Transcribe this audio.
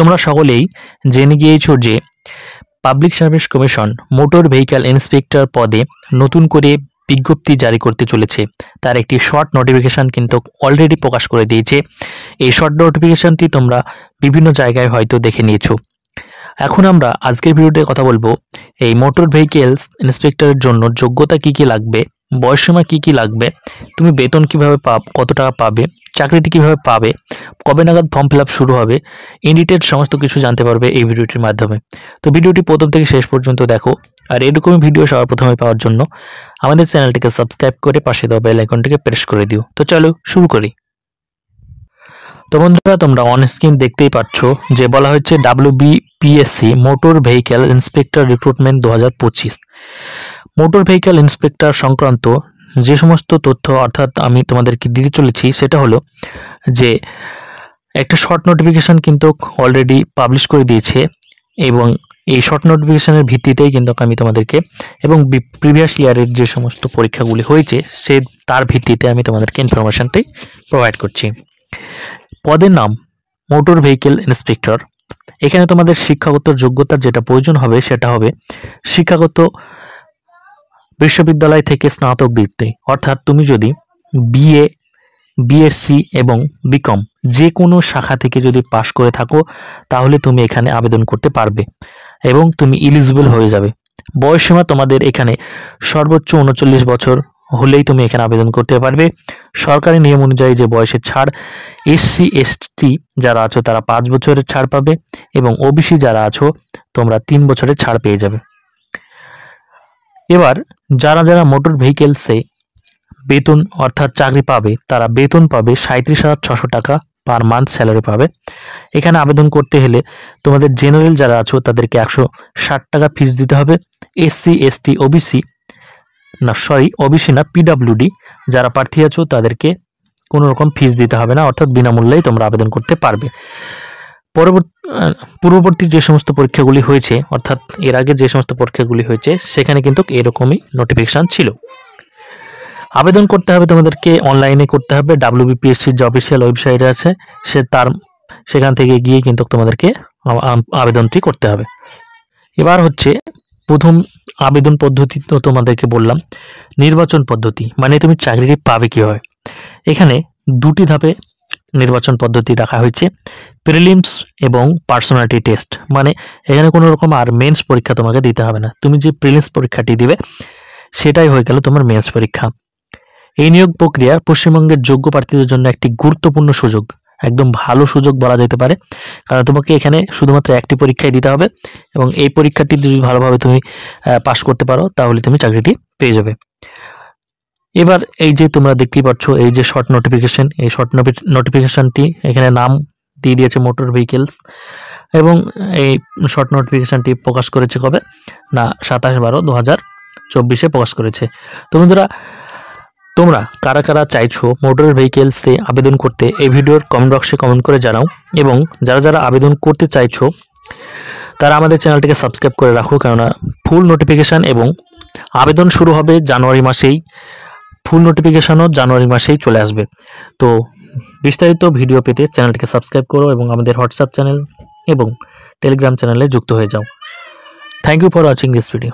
তোমরা সকলেই জেনে গিয়েছো যে public service commission motor vehicle inspector পদে নতুন করে বিজ্ঞপ্তি জারি করতে চলেছে। তার একটি শর্ট নোটিফিকেশন কিন্তু অলরেডি প্রকাশ করে দিয়েছে। এই শর্ট নোটিফিকেশনটি তোমরা বিভিন্ন জায়গায় হয়তো দেখে নিয়েছো। এখন আমরা আজকের ভিডিওতে কথা বলবো এই মোটর ভেহিক্যালস ইন্সপেক্টরের জন্য যোগ্যতা কি লাগবে, বয়সসীমা কি লাগবে, তুমি বেতন কিভাবে কত টাকা পাবে, চাকরিটি কিভাবে পাবে, কবে নাগাদ ফর্ম ফিল আপ শুরু হবে, ইন ডিটেইলস সমস্ত কিছু জানতে পারবে এই ভিডিওটির মাধ্যমে। তো ভিডিওটি প্রথম থেকে শেষ পর্যন্ত দেখো। আর এরকমই ভিডিও সবার প্রথমে পাওয়ার জন্য আমাদের চ্যানেলটিকে সাবস্ক্রাইব করে পাশে দেওয়া বেল আইকনটিকে প্রেস করে দিও। তো চলো শুরু করি। তো বন্ধুরা, তোমরা অন স্ক্রিন দেখতেই পাচ্ছ যে বলা হচ্ছে WBPSC motor vehicle inspector recruitment 2025। Motor vehicle inspector সংক্রান্ত যে সমস্ত তথ্য অর্থাৎ আমি তোমাদেরকে দিতে চলেছি সেটা হলো যে একটা শর্ট নোটিফিকেশন কিন্তু অলরেডি পাবলিশ করে দিয়েছে এবং এই শর্ট নোটিফিকেশনের ভিত্তিতেই কিন্তু আমি তোমাদেরকে এবং প্রিভিয়াস ইয়ারের যে সমস্ত পরীক্ষাগুলি হয়েছে তার ভিত্তিতে আমি তোমাদেরকে ইনফরমেশনটাই প্রোভাইড করছি। পদের নাম মোটর ভেহিক্যাল ইন্সপেক্টর। এখানে তোমাদের শিক্ষাগত যোগ্যতার যেটা প্রয়োজন হবে সেটা হবে শিক্ষাগত বিশ্ববিদ্যালয় থেকে স্নাতক ডিগ্রি, অর্থাৎ তুমি যদি BA, BSc এবং বিকম যে কোনো শাখা থেকে যদি পাশ করে থাকো তাহলে তুমি এখানে আবেদন করতে পারবে এবং তুমি এলিজিবল হয়ে যাবে। বয়সসীমা তোমাদের এখানে সর্বোচ্চ 39 বছর হলেই তুমি এখানে আবেদন করতে পারবে। সরকারি নিয়ম অনুযায়ী যে বয়সের ছাড়, SC ST যারা আছো তারা 5 বছরের ছাড় পাবে এবং OBC যারা আছো তোমরা 3 বছরের ছাড় পেয়ে যাবে। এবার যারা যারা মোটর ভেহিকেলসে বেতন অর্থাৎ চাকরি পাবে তারা বেতন পাবে 37,600 টাকা পার মান্থ স্যালারি পাবে। এখানে আবেদন করতে হলে তোমাদের জেনারেল যারা আছো তাদেরকে 160 টাকা ফিস দিতে হবে। SC ST OBC না PWD যারা প্রার্থী আছো তাদেরকে কোনো রকম ফিস দিতে হবে না, অর্থাৎ বিনামূল্যেই তোমরা আবেদন করতে পারবে। পূর্ববর্তী যে সমস্ত পরীক্ষাগুলি হয়েছে অর্থাৎ এর আগে যে সমস্ত পরীক্ষাগুলি হয়েছে সেখানে কিন্তু এরকমই নোটিফিকেশন ছিল। আবেদন করতে হবে তোমাদেরকে অনলাইনে করতে হবে। WBPSC যে অফিসিয়াল ওয়েবসাইট আছে সেখান থেকে গিয়ে কিন্তু তোমাদেরকে আবেদনটি করতে হবে। এবার হচ্ছে প্রথম আবেদন পদ্ধতি তো তোমাদেরকে বললাম। নির্বাচন পদ্ধতি মানে তুমি চাকরিটি পাবে কীভাবে। এখানে দুটি ধাপে নির্বাচন পদ্ধতি রাখা হয়েছে, প্রিলিমস এবং পার্সোনালিটি টেস্ট। মানে এখানে কোনো রকম আর মেন্স পরীক্ষা তোমাকে দিতে হবে না, তুমি যে প্রিলিমস পরীক্ষাটি দিবে সেটাই হয়ে গেল তোমার মেন্স পরীক্ষা। এই নিয়োগ প্রক্রিয়া পশ্চিমবঙ্গের যোগ্য প্রার্থীদের জন্য একটি গুরুত্বপূর্ণ সুযোগ, একদম ভালো সুযোগ বলা যেতে পারে, কারণ তোমাকে এখানে শুধুমাত্র একটি পরীক্ষাই দিতে হবে এবং এই পরীক্ষাটি যদি ভালোভাবে তুমি পাশ করতে পারো তাহলে তুমি চাকরিটি পেয়ে যাবে। এবার এই যে তোমরা দেখতেই পাচ্ছ এই যে শর্ট নোটিফিকেশন, এই শর্ট নোটিফিকেশনটি এখানে নাম দিয়ে দিয়েছে মোটর ভেহিকেলস এবং এই শর্ট নোটিফিকেশনটি প্রকাশ করেছে কবে না 27/12/2024 প্রকাশ করেছে। তো বন্ধুরা, তোমরা কারা কারা চাইছো মোটর ভেহিকেলসে আবেদন করতে এই ভিডিওর কমেন্ট বক্সে কমেন্ট করে জানাও এবং যারা যারা আবেদন করতে চাইছো তারা আমাদের চ্যানেলটিকে সাবস্ক্রাইব করে রাখো, কেননা ফুল নোটিফিকেশান এবং আবেদন শুরু হবে জানুয়ারি মাসেই, ফুল নোটিফিকেশানও জানুয়ারি মাসেই চলে আসবে। তো বিস্তারিত ভিডিও পেতে চ্যানেলটিকে সাবস্ক্রাইব করো এবং আমাদের হোয়াটসঅ্যাপ চ্যানেল এবং টেলিগ্রাম চ্যানেলে যুক্ত হয়ে যাও। Thank you for watching this video.